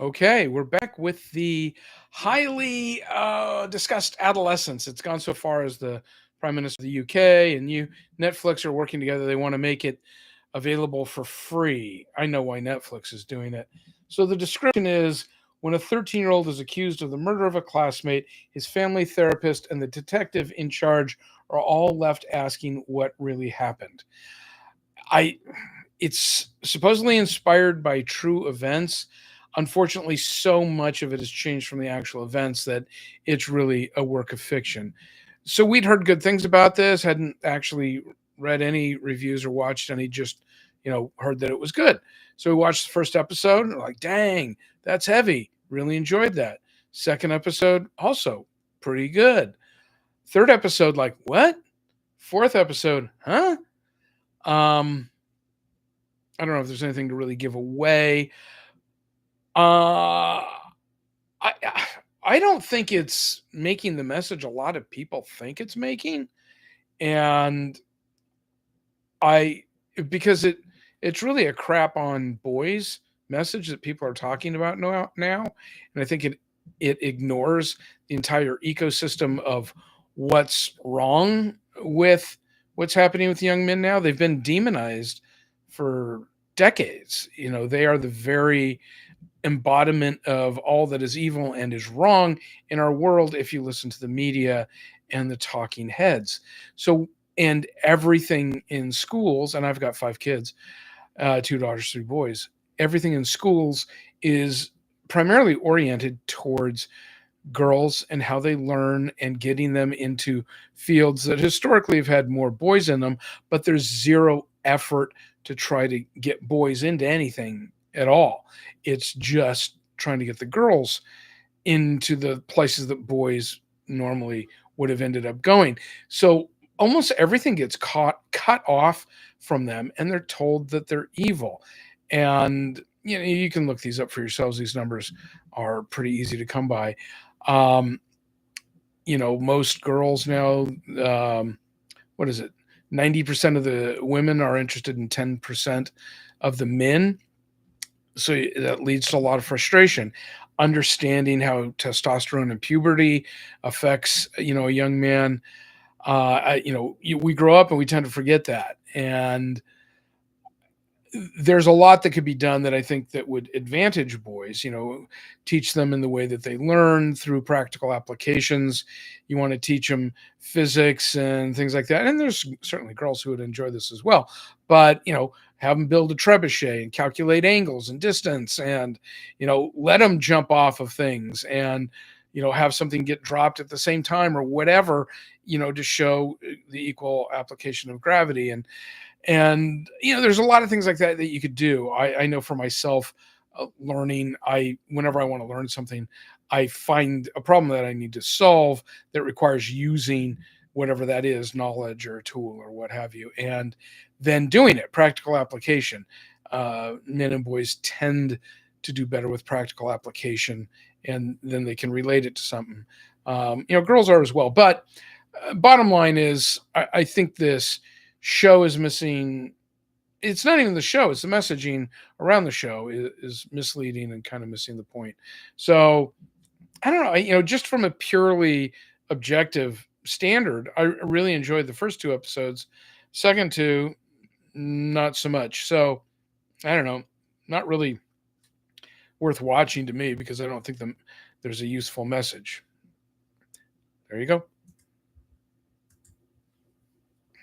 Okay, we're back with the highly discussed adolescence. It's gone so far as the Prime Minister of the UK and you, Netflix, are working together. They want to make it available for free. I know why Netflix is doing it. So the description is when a 13-year-old is accused of the murder of a classmate, his family therapist and the detective in charge are all left asking what really happened. I It's supposedly inspired by true events. Unfortunately, so much of it has changed from the actual events that it's really a work of fiction. So we'd heard good things about this, hadn't actually read any reviews or watched any, just heard that it was good. So we watched the first episode and we're like, dang, that's heavy. Really enjoyed that. Second episode, also pretty good. Third episode, like, what? Fourth episode, huh? Um, I don't know if there's anything to really give away. Uh, I don't think it's making the message a lot of people think it's making, and I because it's really a crap on boys message that people are talking about now, and I think it ignores the entire ecosystem of what's wrong with what's happening with young men now. They've been demonized for decades. They are the very embodiment of all that is evil and is wrong in our world if you listen to the media and the talking heads. So, and everything in schools, and I've got 5 kids, 2 daughters, 3 boys, everything in schools is primarily oriented towards girls and how they learn and getting them into fields that historically have had more boys in them, but there's zero effort to try to get boys into anything at all. It's just trying to get the girls into the places that boys normally would have ended up going. So almost everything gets cut off from them and they're told that they're evil. And you can look these up for yourselves. These numbers are pretty easy to come by. Um, most girls now, what is it? 90% of the women are interested in 10% of the men. So that leads to a lot of frustration. Understanding how testosterone and puberty affects, a young man. We grow up and we tend to forget that. And there's a lot that could be done that I think that would advantage boys, teach them in the way that they learn through practical applications. You want to teach them physics and things like that. And there's certainly girls who would enjoy this as well. But, have them build a trebuchet and calculate angles and distance and, let them jump off of things and, have something get dropped at the same time or whatever, to show the equal application of gravity. And there's a lot of things like that that you could do. I know for myself, learning, I whenever I want to learn something, I find a problem that I need to solve that requires using whatever that is, knowledge or a tool or what have you, and then doing it, practical application. Men and boys tend to do better with practical application, and then they can relate it to something. Girls are as well, but bottom line is, I think this show is missing. It's not even the show, it's the messaging around the show is misleading and kind of missing the point. So I don't know, just from a purely objective standard, I really enjoyed the first 2 episodes. Second two, not so much. So I don't know, not really worth watching to me because I don't think there's a useful message. There you go.